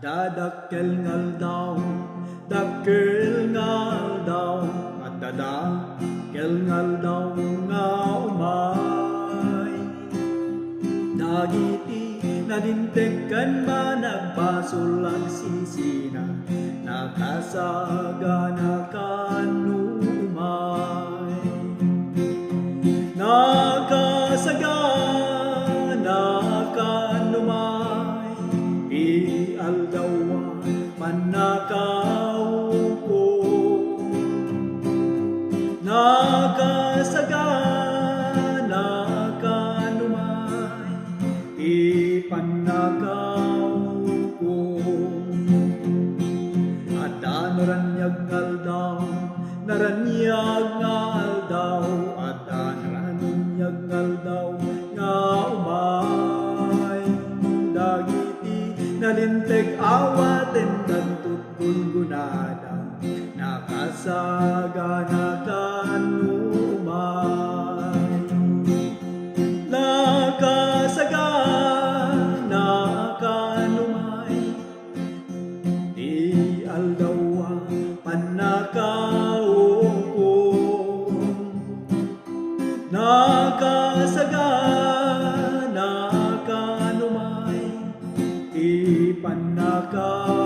Adadakkel ngal daw, dakkel ngal daw, adadakkel ngal daw nga umay. Dagiti nadintekan man nagbasol ang sisina, nakasagana kanumay. Nakasagana kanumay, aldawa manakauko. Nakasagana kanumay, ipanakauko. At naranyag ngal daw, naranyag ngal daw, at naranyag ngal daw nga umay. Nalinteg awaten kantut gungunada, nakasagana kanumay. Nakasagana kanumay, di aldawa panakauko. Nakasagana kanumay, ipanakaw